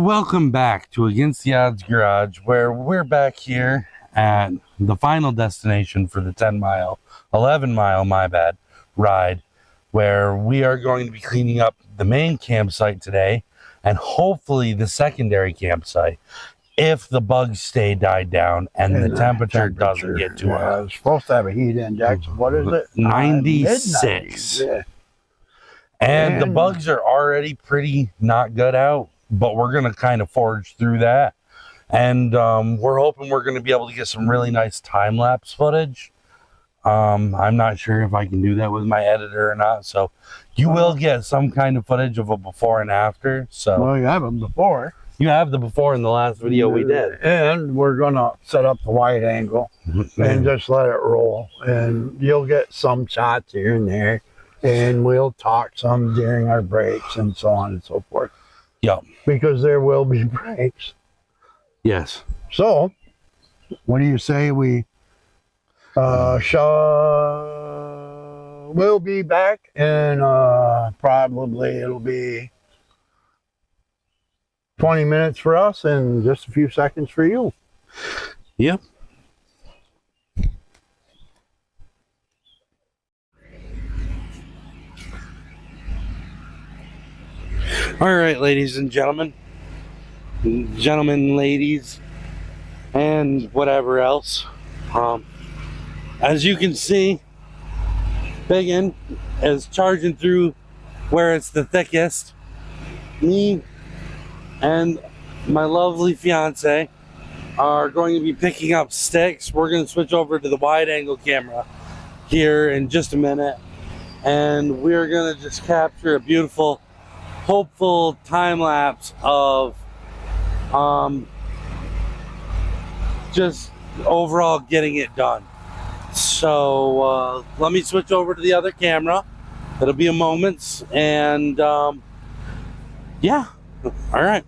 welcome back to Against the Odds Garage, where we're back here at the final destination for the 11 mile, my bad, ride, where we are going to be cleaning up the main campsite today and hopefully the secondary campsite if the bugs died down and the temperature doesn't get too hot. It's supposed to have a heat index. What is it? 96. Yeah. And the bugs are already pretty not good out, but we're going to kind of forge through that. And we're hoping we're going to be able to get some really nice time-lapse footage. I'm not sure if I can do that with my editor or not. So you will get some kind of footage of a before and after. So well, you have them before. You have the before in the last video we did. And we're going to set up the wide angle and just let it roll. And you'll get some shots here and there. And we'll talk some during our breaks and so on and so forth. Yep. Because there will be breaks. Yes. So, what do you say we we'll be back and probably it'll be 20 minutes for us and just a few seconds for you. Yep. All right, ladies and gentlemen, ladies, and whatever else. As you can see, Biggin is charging through where it's the thickest. Me and my lovely fiance are going to be picking up sticks. We're going to switch over to the wide angle camera here in just a minute, and we're going to just capture a beautiful, hopeful time lapse of just overall getting it done. So let me switch over to the other camera. It'll be a moment, and yeah. All right.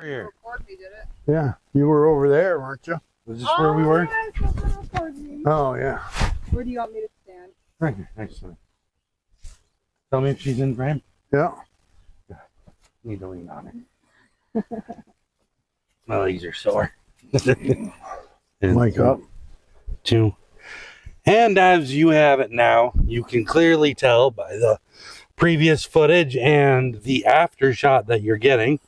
Here. Record me, did it? Yeah, you were over there, weren't you? Was this where we were? Yeah, it's not gonna record me. Oh, yeah. Where do you want me to stand? Right here, next to me. Tell me if she's in frame. Yeah. Need to lean on it. My legs are sore. Mic up. 2. And as you have it now, you can clearly tell by the previous footage and the after shot that you're getting.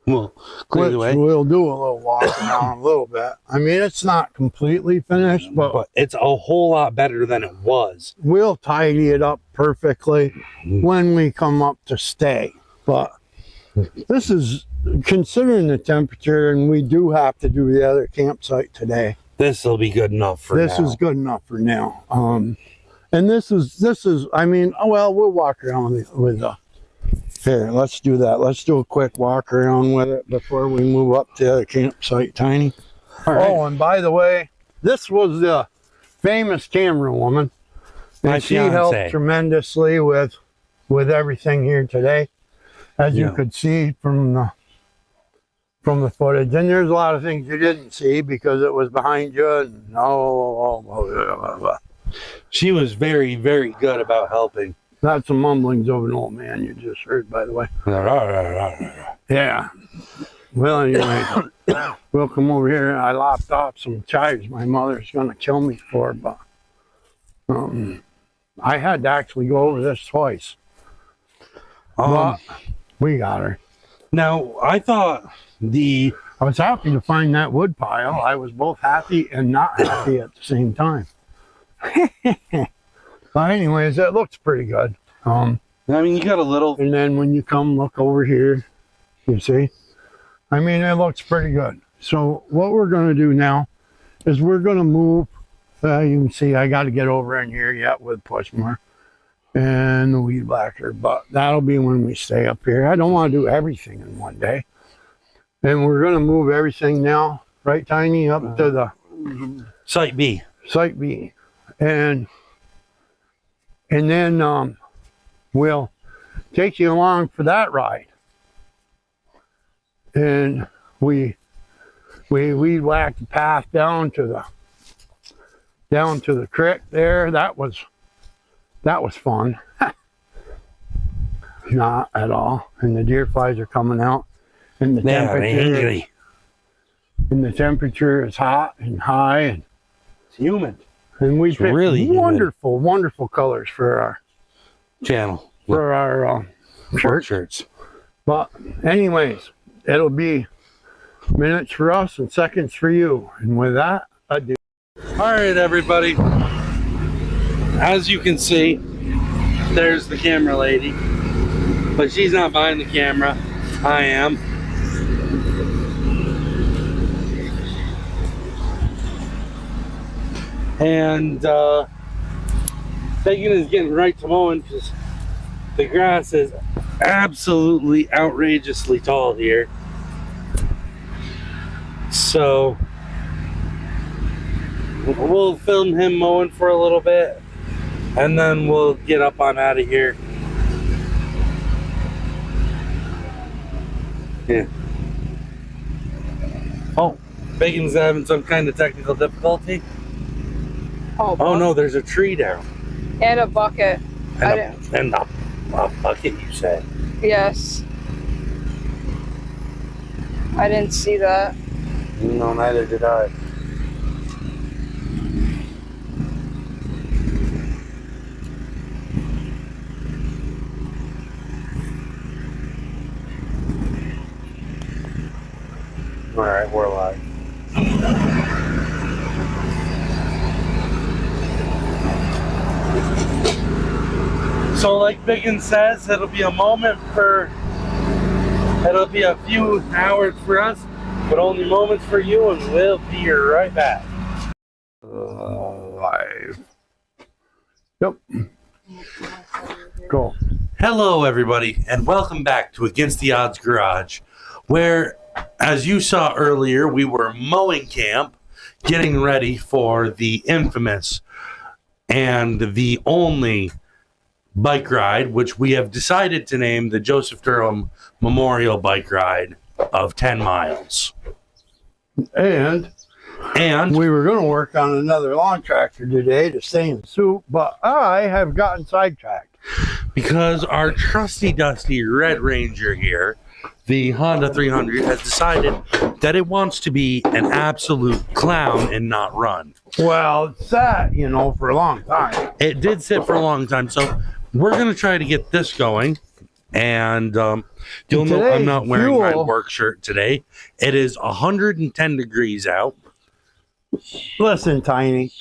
We'll clear the way. We'll do a little walk around a little bit. I mean, it's not completely finished, but it's a whole lot better than it was. we'll tidy it up perfectly when we come up to stay. But this is, considering the temperature, and we do have to do the other campsite today. This will be good enough for This now. is good enough for now. And this is, I mean, oh, well, we'll walk around with here, let's do that. Let's do a quick walk around with it before we move up to the campsite, Tiny. All right. Oh, and by the way, this was the famous camera woman. And My she fiance. helped tremendously with everything here today. As you could see from the footage. And there's a lot of things you didn't see because it was behind you. And She was very, very good about helping. that's the mumblings of an old man you just heard, by the way. Yeah. Well, anyway, we'll come over here. I lopped off some chives my mother's going to kill me for, but I had to actually go over this twice. But we got her. Now, I thought I was happy to find that wood pile. I was both happy and not happy at the same time. But anyways, that looks pretty good. I mean, you got a little. And then when you come look over here, you see, I mean, it looks pretty good. So what we're going to do now is we're going to move. You can see I got to get over in here yet with Pushmore and the weed whacker, but that'll be when we stay up here. I don't want to do everything in one day. And we're going to move everything now, right, Tiny, up to the Site B. Site B. And then we'll take you along for that ride. And we whacked the path down to the creek there. That was fun. Not at all. And the deer flies are coming out. And the temperature is hot and high, and It's humid. we It's picked really humid. wonderful colors for our Channel. shirts. But anyways, it'll be minutes for us and seconds for you. And with that, adieu. All right, everybody. As you can see, there's the camera lady. But she's not behind the camera. I am. And Megan is getting right to mowing because the grass is absolutely outrageously tall here. So we'll film him mowing for a little bit and then we'll get up on out of here. Yeah. Oh, Bacon's having some kind of technical difficulty. Oh no, there's a tree down. And a bucket. And a bucket, you said. Yes. I didn't see that. No, neither did I. All right, we're live. So like Biggin says, it'll be a few hours for us, but only moments for you, and we'll be right back. Live. Yep. Cool. Hello everybody, and welcome back to Against the Odds Garage, where, as you saw earlier, we were mowing camp, getting ready for the infamous and the only bike ride, which we have decided to name the Joseph Durham Memorial Bike Ride. of 10 miles. And we were going to work on another lawn tractor today to stay in soup, but I have gotten sidetracked. Because our trusty dusty Red Ranger here, the Honda 300, has decided that it wants to be an absolute clown and not run. Well, it sat, you know, for a long time. It did sit for a long time, so we're going to try to get this going. And you'll know I'm not wearing my work shirt today. It is 110 degrees out. Listen, Tiny.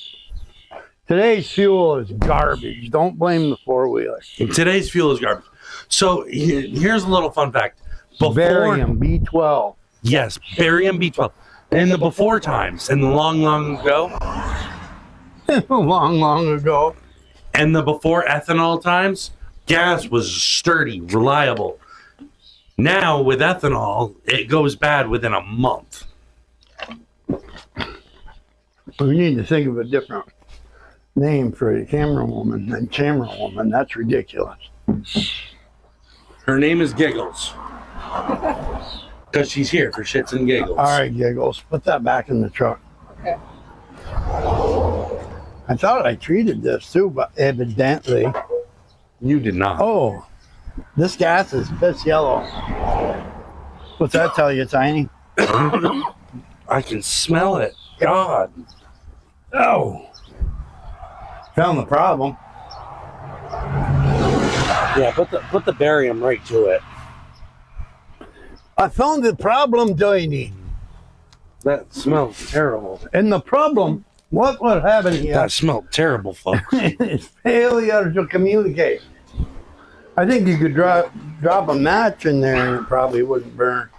Today's fuel is garbage. Don't blame the four-wheeler. Today's fuel is garbage. So here's a little fun fact. Barium B12. Yes, barium B12. In the before times, in the long, long ago. long ago. And the before ethanol times, gas was sturdy, reliable. Now, with ethanol, it goes bad within a month. We need to think of a different name for the camera woman than camera woman. That's ridiculous. Her name is Giggles. Because she's here for shits and giggles. All right, Giggles. Put that back in the truck. Okay. I thought I treated this too, but evidently. You did not. Oh, this gas is piss yellow. What's that tell you, Tiny? I can smell it. God. Oh. Found the problem. Yeah, put the barium right to it. I found the problem, Tiny. That smells terrible. And the problem, what would happen here? That smelled terrible, folks. Is failure to communicate. I think you could drop a match in there and it probably wouldn't burn.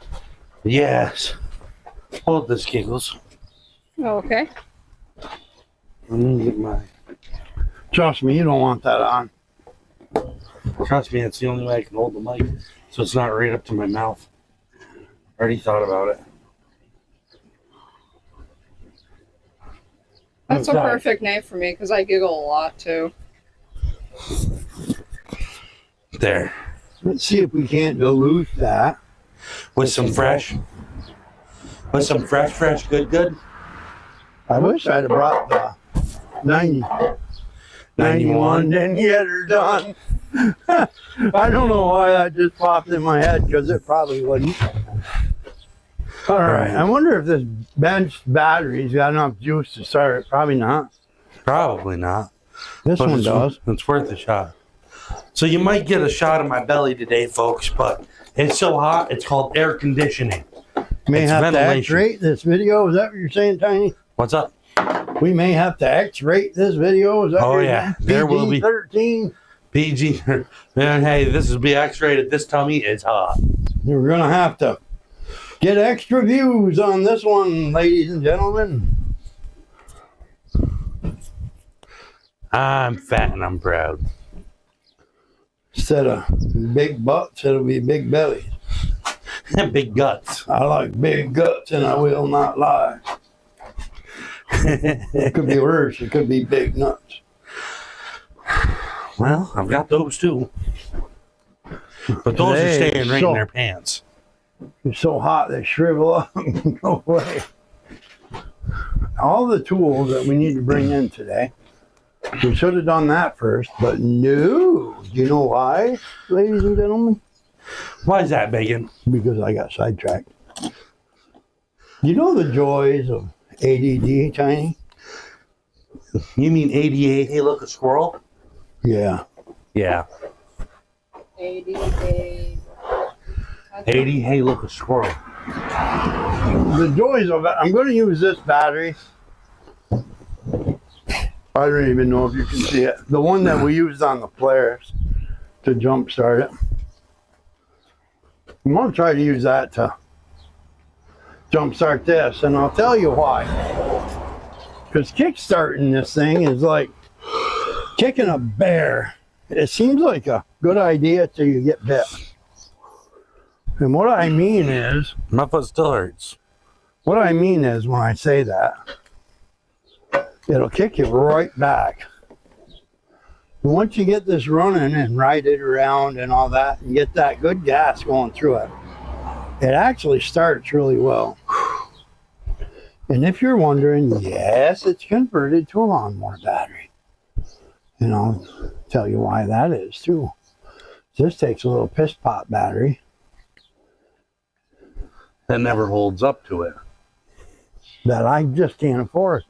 Yes. Hold this, Giggles. Oh, okay. Let me get my... Trust me, you don't want that on. Trust me, it's the only way I can hold the mic, so it's not right up to my mouth. Already thought about it. That's Okay. a perfect name for me because I giggle a lot too. There. Let's see if we can't dilute that. With some fresh, good. I wish I'd have brought the 90, 91, then get her done. I don't know why that just popped in my head because it probably wouldn't. All right. I wonder if this bench battery's got enough juice to start it. Probably not. Probably not. This But one it's, does. It's worth a shot. So you might get a shot of my belly today, folks, but it's so hot, it's called air conditioning. May It's have ventilation. to X-rate this video. Is that what you're saying, Tiny? What's up? We may have to X-rate this video. Is that Oh, what you're yeah. saying? There will be. 13. PG. Man, hey, this will be X-rated. This tummy is hot. We're going to have to get extra views on this one, ladies and gentlemen. I'm fat and I'm proud. Instead of big butts, it'll be big bellies. Big guts. I like big guts and I will not lie. It could be worse. It could be big nuts. Well, I've got those too. But those are Hey, staying right so- in their pants. It's so hot they shrivel up and go away. All the tools that we need to bring in today. We should have done that first, but no. Do you know why, ladies and gentlemen? Why is that, Bacon? Because I got sidetracked. You know the joys of ADD, Tiny? You mean 88? Hey, look, a squirrel? Yeah. Yeah. 80. 80, hey, look, a squirrel. The joys of it. I'm going to use this battery. I don't even know if you can see it. The one that we used on the flares to jump start it. I'm going to try to use that to jump start this, and I'll tell you why. Because kickstarting this thing is like kicking a bear. It seems like a good idea till you get bit. And what I mean is, My foot still hurts. what I mean is when I say that, it'll kick you right back. And once you get this running and ride it around and all that, and get that good gas going through it, It actually starts really well. And if you're wondering, yes, it's converted to a lawnmower battery. And I'll tell you why that is too. This takes a little piss pot battery. That never holds up to it. That I just can't afford.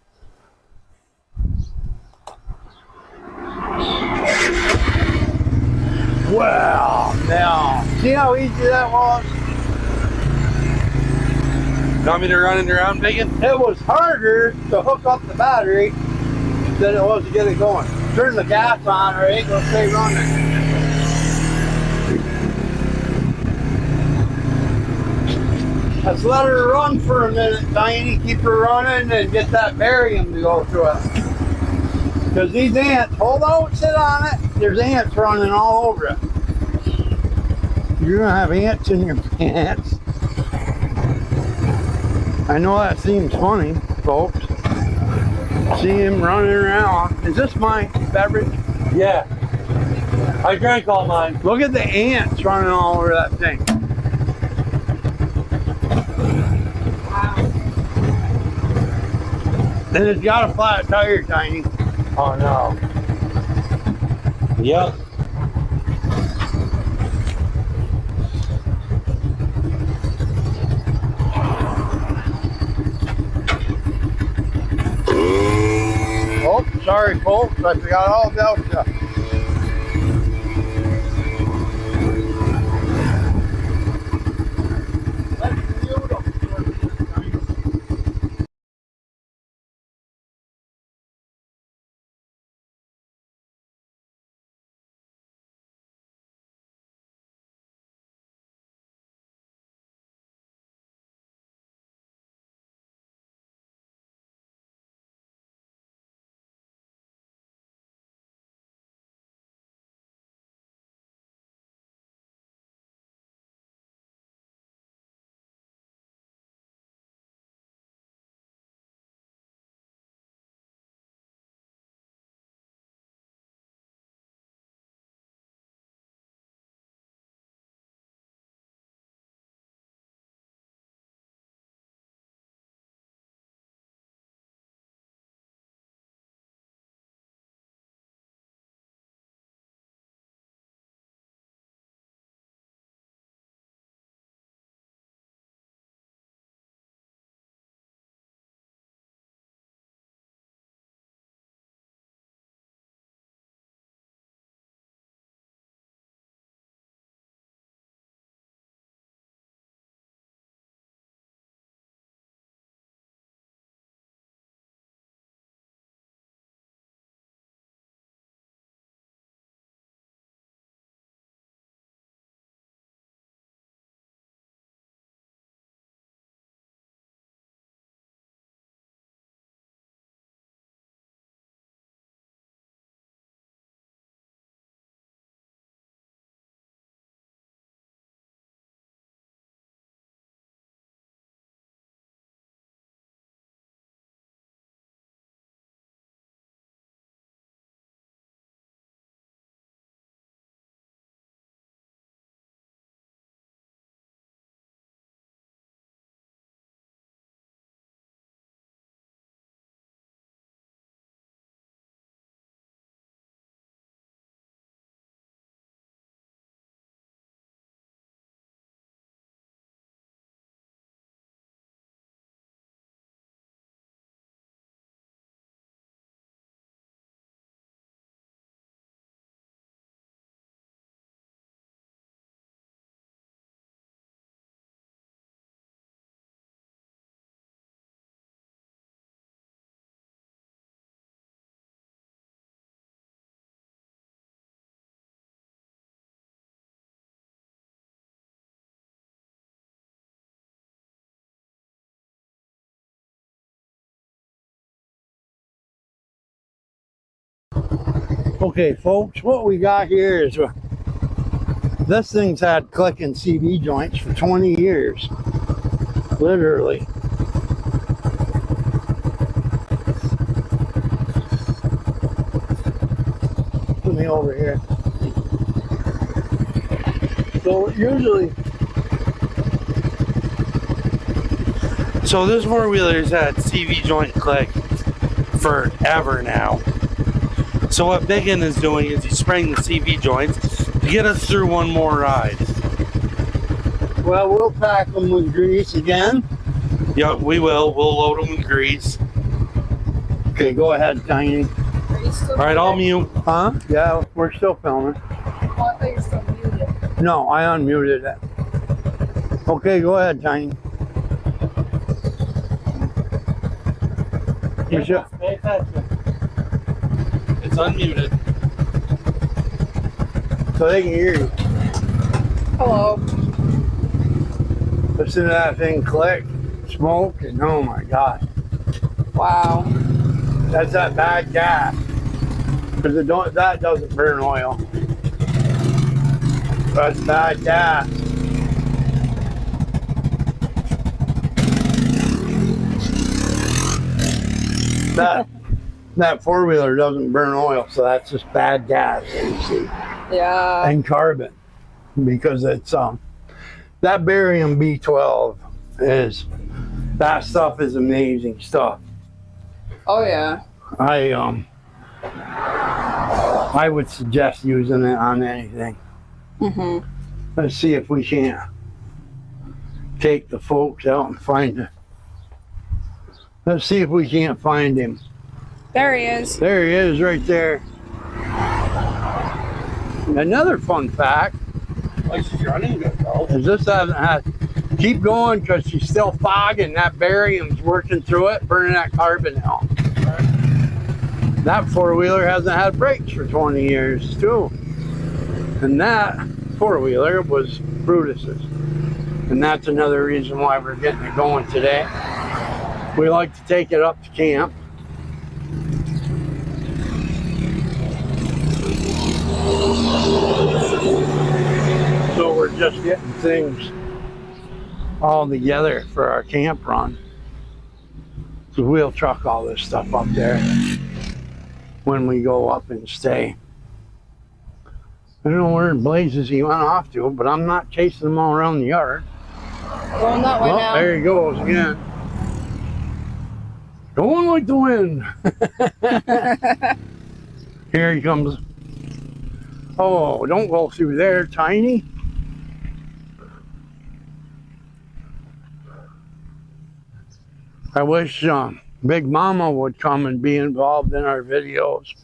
Well, now, see how easy that was? You want me to run it around, Megan? It was harder to hook up the battery than it was to get it going. Turn the gas on or it ain't gonna stay running. Let's let her run for a minute, Tiny. Keep her running and get that barium to go through it. Because these ants, hold on, sit on it. There's ants running all over it. You're gonna have ants in your pants. I know that seems funny, folks. See him running around. Is this my beverage? Yeah. I drank all mine. Look at the ants running all over that thing. And it's got a flat tire, Tiny. Oh no. Yep. Oh, sorry folks, I forgot all about you. Okay, folks, what we got here is this thing's had clicking CV joints for 20 years. Literally. Put me over here. So usually So this four-wheeler's had CV joint click forever now. So what Biggin is doing is he's spraying the CV joints to get us through one more ride. Well, we'll pack them with grease again. Yeah, we will. We'll load them with grease. Okay, go ahead, Tiny. Are you still All right, I'll mute. Huh? Yeah, we're still filming. Oh, I thought you were still muted. No, I unmuted it. Okay, go ahead, Tiny. You should. Pay attention. It's unmuted. So they can hear you. Hello. Listen to that thing click, smoke, and oh my God. Wow. That's that bad gas. Because that doesn't burn oil. That's bad gas. That four-wheeler doesn't burn oil, so that's just bad gas, you see. Yeah. And carbon. Because it's that barium B12 that stuff is amazing stuff. Oh yeah. I would suggest using it on anything. Mhm. Let's see if we can't take the folks out and find it. Let's see if we can't find him. There he is. There he is right there. Another fun fact Like she's running good though. is this hasn't had, keep going because she's still fogging. That barium's working through it, burning that carbon out. That four-wheeler hasn't had brakes for 20 years too. And that four-wheeler was Brutus's. And that's another reason why we're getting it going today. We like to take it up to camp. So we're just getting things all together for our camp run. So we'll truck all this stuff up there when we go up and stay. I don't know where in blazes he went off to, but I'm not chasing him all around the yard. Going that way Oh, now. there he goes again. Going like the wind. Here he comes. Oh, don't go through there, Tiny. I wish Big Mama would come and be involved in our videos.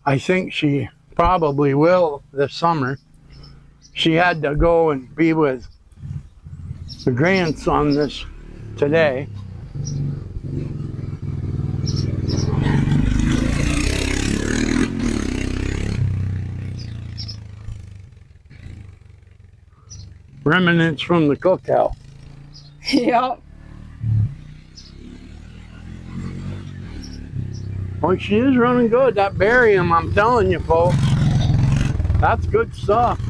I think she probably will this summer. She had to go and be with the grandson today. Remnants from the cookout. Yep. Oh, she is running good. That barium, I'm telling you, folks. That's good stuff.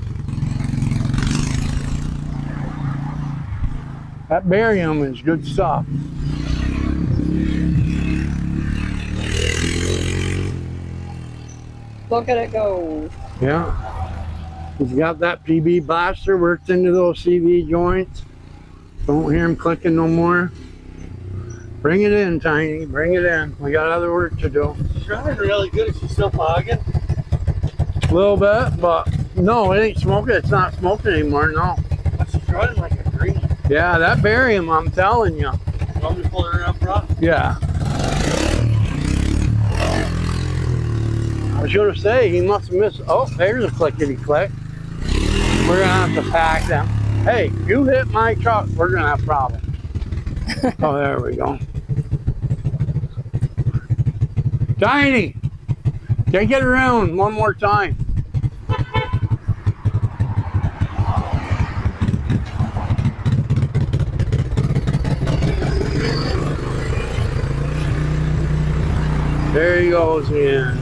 That barium is good stuff. Look at it go. Yeah. He's got that PB blaster worked into those CV joints. Don't hear him clicking no more. Bring it in, Tiny. Bring it in. We got other work to do. She's running really good. Is she still fogging? A little bit, but no, it ain't smoking. It's not smoking anymore, no. But she's running like a green. Yeah, that barium, I'm telling you. You want me to pull her around front? Yeah. I was going to say, he must have missed. Oh, there's a clickety click. We're going to have to pack them. Hey, you hit my truck, we're going to have problems. Oh, there we go. Tiny, take it around one more time. There he goes in.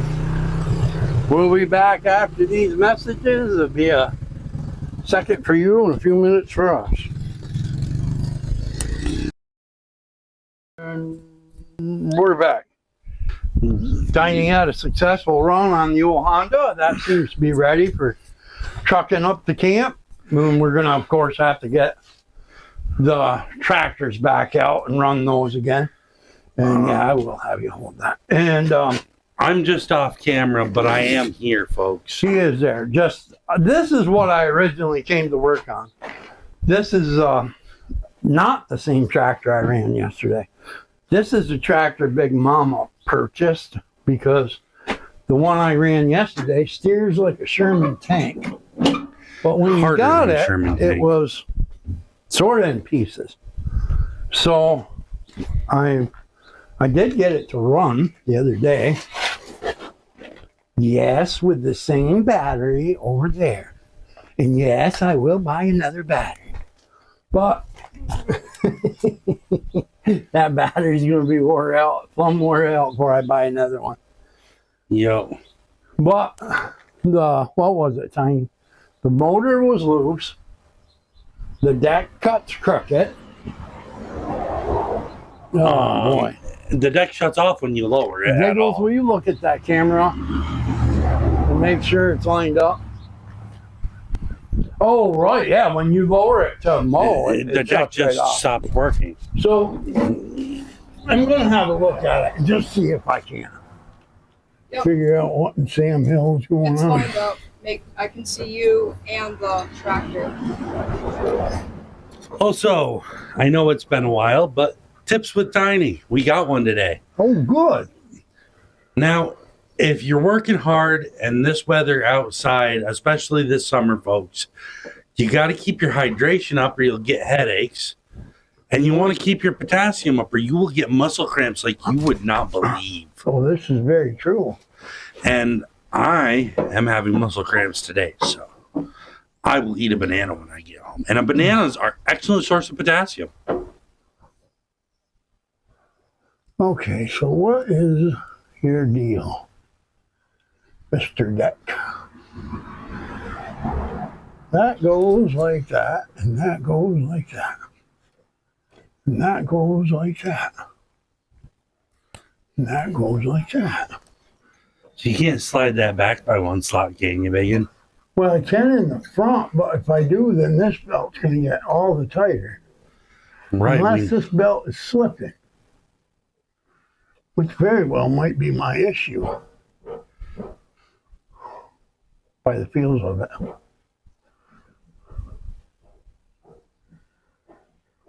We'll be back after these messages. It'll be a second for you and a few minutes for us. And we're back. Tiny had a successful run on the old Honda. That seems to be ready for trucking up to camp. And we're going to, of course, have to get the tractors back out and run those again. And yeah, I will have you hold that. And I'm just off camera, but I am here, folks. she is there. Just this is what I originally came to work on. This is not the same tractor I ran yesterday. This is the tractor Big Mama purchased because the one I ran yesterday steers like a Sherman tank. But when you Harder got than a it, Sherman it tank. was sort of in pieces. So I did get it to run the other day. Yes, with the same battery over there. And yes, I will buy another battery. But that battery's going to be wore out, plumb wore out before I buy another one. Yo. But what was it, Tiny? The motor was loose. The deck cut's crooked. Oh, boy. The deck shuts off when you lower it. At Giggles, all. will you look at that camera and make sure it's lined up? Oh, right, yeah, when you lower it to mow, The it deck shuts right just off. stopped working. So, I'm going to have a look at it and just see if I can. Yep. Figure out what in Sam Hill's going It's on. lined up. I can see you and the tractor. Also, I know it's been a while, but tips with Tiny. We got one today. Oh, good. Now, if you're working hard and this weather outside, especially this summer, folks, you got to keep your hydration up or you'll get headaches. And you want to keep your potassium up or you will get muscle cramps like you would not believe. Oh, this is very true. And I am having muscle cramps today, so I will eat a banana when I get home. And bananas are excellent source of potassium. Okay, so what is your deal, Mr. Deck? That goes like that, and that goes like that. And that goes like that. And that goes like that. So you can't slide that back by one slot, can you, Megan? Well, I can in the front, but if I do, then this belt's going to get all the tighter. Right. Unless this belt is slipping. Which very well might be my issue. By the feels of it.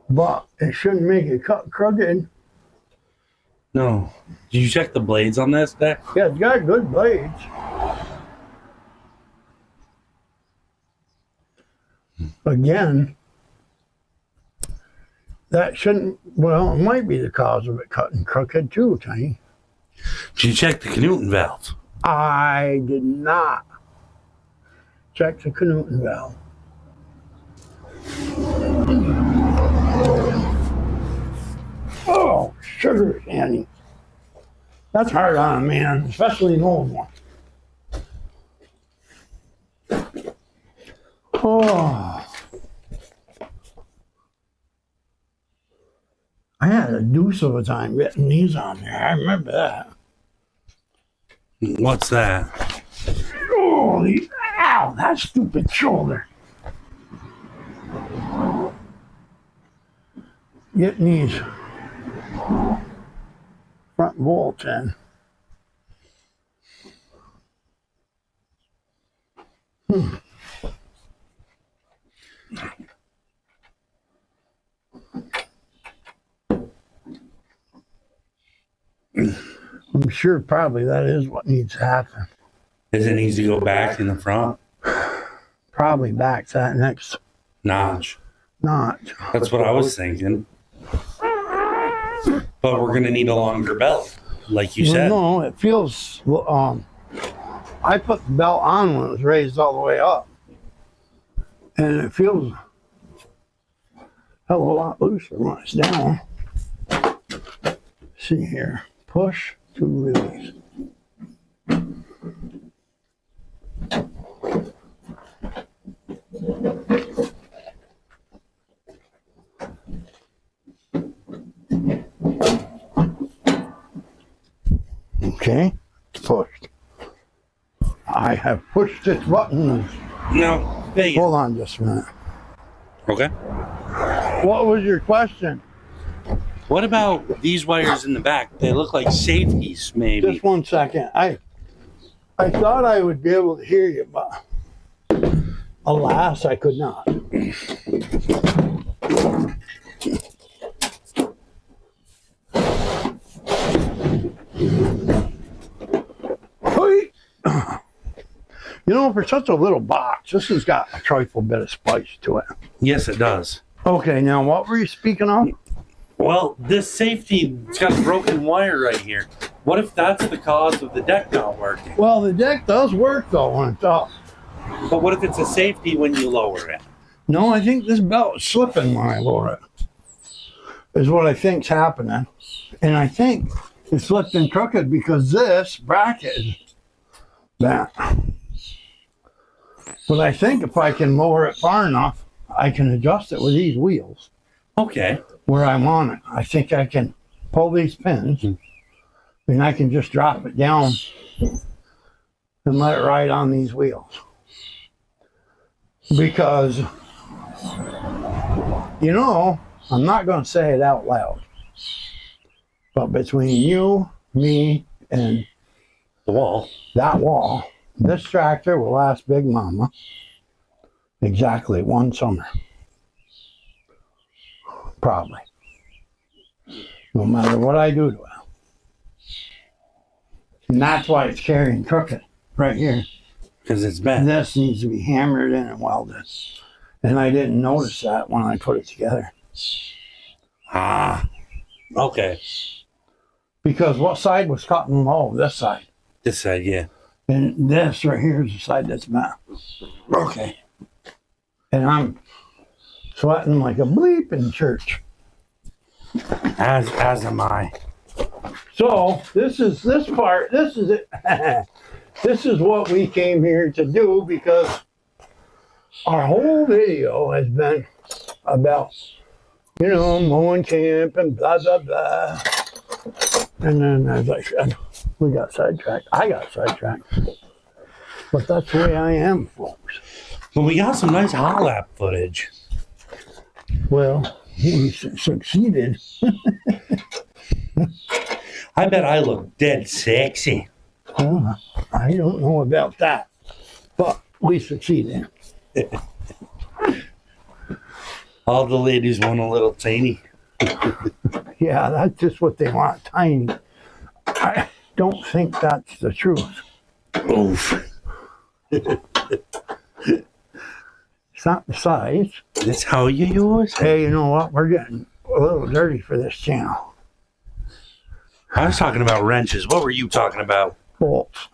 But it shouldn't make it cut crooked. No. Did you check the blades on this deck? Yeah, it's got good blades. Again, that shouldn't, well, it might be the cause of it cutting crooked too, Tiny. Did you check the Knuten valve? I did not check the Knuten valve. Oh, sugar candy. That's hard on a man, especially an old one. Oh. I had a deuce of a time getting these on there. I remember that. What's that? Oh, ow, that stupid shoulder. Getting these front bolts in. I'm sure probably that is what needs to happen. Does it need to go back in the front? Probably back to that next Notch. notch. That's what I was thinking. But we're going to need a longer belt, like you said. No, it feels, I put the belt on when it was raised all the way up. And it feels a hell of a lot looser when it's down. See here, push to release. Okay, it's pushed. I have pushed this button. No, Vegas. Hold on just a minute. Okay. What was your question? What about these wires in the back? They look like safeties, maybe. Just 1 second. I thought I would be able to hear you, but alas, I could not. You know, for such a little box, this has got a trifle bit of spice to it. Yes, it does. Okay, now what were you speaking of? Well, this safety, it's got a broken wire right here. What if that's the cause of the deck not working? Well, the deck does work though when it's up. But what if it's a safety when you lower it? No, I think this belt is slipping when I lower it. Is what I think's happening. And I think it's slipped and crooked because this bracket is that. But I think if I can lower it far enough, I can adjust it with these wheels Okay. where I want it. I think I can pull these pins and I can just drop it down and let it ride on these wheels. Because, you know, I'm not going to say it out loud, but between you, me, and The wall. that wall, this tractor will last Big Mama exactly 1 summer. Probably. No matter what I do to it. And that's why it's carrying crooked right here. Because it's bent. This needs to be hammered in and welded. And I didn't notice that when I put it together. Ah. Okay. Because what side was cutting low? This side. This side, yeah. And this right here is the side that's bent. Okay. And I'm sweating like a bleep in church. As am I. So this is this part. This is it. This is what we came here to do because our whole video has been about, you know, mowing camp and blah blah blah. And then as I said, we got sidetracked. I got sidetracked. But that's the way I am, folks. Well, we got some nice hot lap footage. Well, we succeeded. I bet I look dead sexy. Well, I don't know about that, but we succeeded. All the ladies want a little tiny. Yeah, that's just what they want, tiny. I don't think that's the truth. Oof. It's not the size. That's how you use it. Hey, you know what? We're getting a little dirty for this channel. I was talking about wrenches. What were you talking about? Bolts.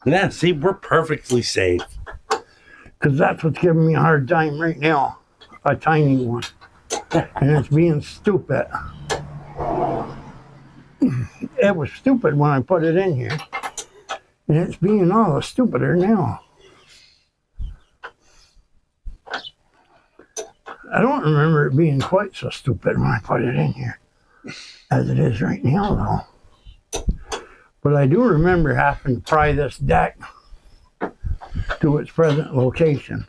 Yeah, see, we're perfectly safe. Because that's what's giving me a hard time right now. A tiny one. And it's being stupid. It was stupid when I put it in here. And it's being all the stupider now. I don't remember it being quite so stupid when I put it in here as it is right now, though. But I do remember having to pry this deck to its present location.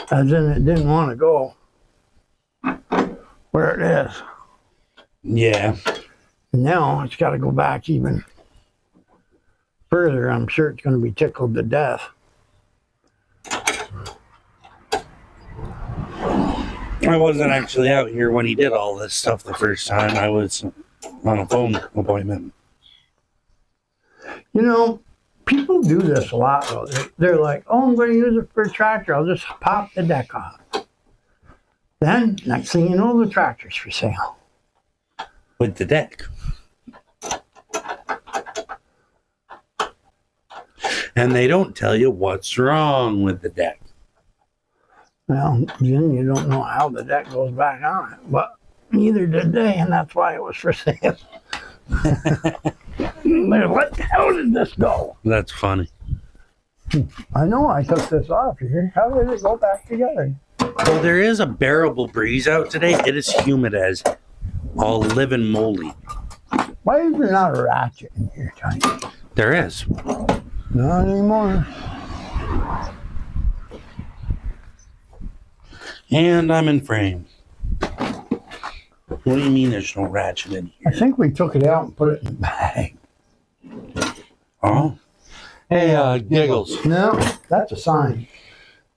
As in, it didn't want to go where it is. Yeah. And now it's got to go back even further. I'm sure it's going to be tickled to death. I wasn't actually out here when he did all this stuff the first time. I was on a phone appointment. You know, people do this a lot, though. They're like, oh, I'm going to use it for a tractor. I'll just pop the deck off. Then, next thing you know, the tractor's for sale. With the deck. And they don't tell you what's wrong with the deck. Well, then you don't know how the deck goes back on it. But neither did they, and that's why it was for sale. What the hell did this go? That's funny. I know I took this off here. How did it go back together? Well, there is a bearable breeze out today. It is humid as all living moly. Why is there not a ratchet in here, Tiny? There is. Not anymore. And I'm in frame. What do you mean there's no ratchet in I here? think we took it out and put it in the bag. Oh. Hey, Giggles. No, that's a sign.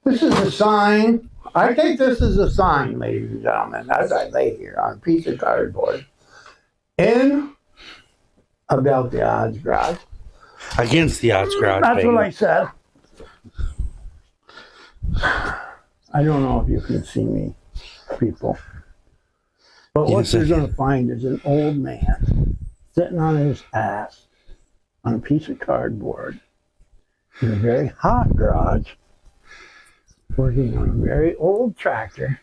This is a sign. I think this is a sign, ladies and gentlemen, as I lay here on a piece of cardboard in About the Odds garage. Against the odds crowd. That's baby. what I said. I don't know if you can see me, people. But what Yes, you're I going to find is an old man sitting on his ass on a piece of cardboard in a very hot garage, working on a very old tractor,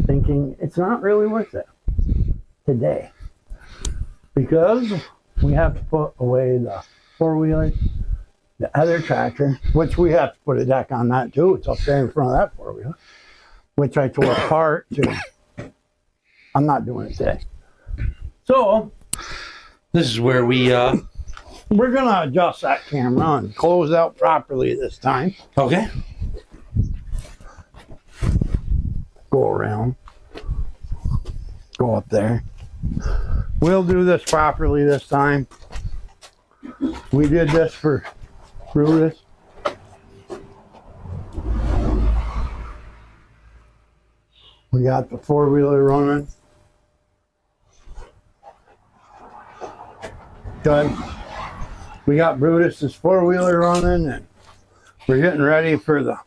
thinking it's not really worth it today because we have to put away the four-wheeler, the other tractor, which we have to put a deck on that too. It's up there in front of that four-wheeler, which I tore apart too. I'm not doing it today. So This is where we, we're gonna adjust that camera and close out properly this time. okay. Go around. Go up there. We'll do this properly this time. We did this for Brutus. We got the four-wheeler running. Good. We got Brutus's four-wheeler running, and we're getting ready for that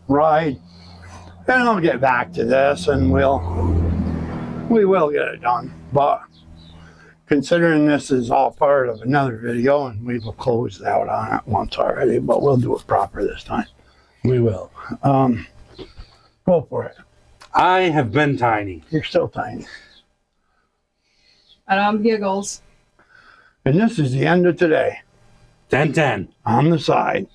ride. And I'll get back to this, and we will get it done. But considering this is all part of another video, and we've closed out on it once already, but we'll do it proper this time. We will. Go for it. I have been tiny. You're still tiny. And I'm Giggles. And this is the end of today. 10-10. On the side.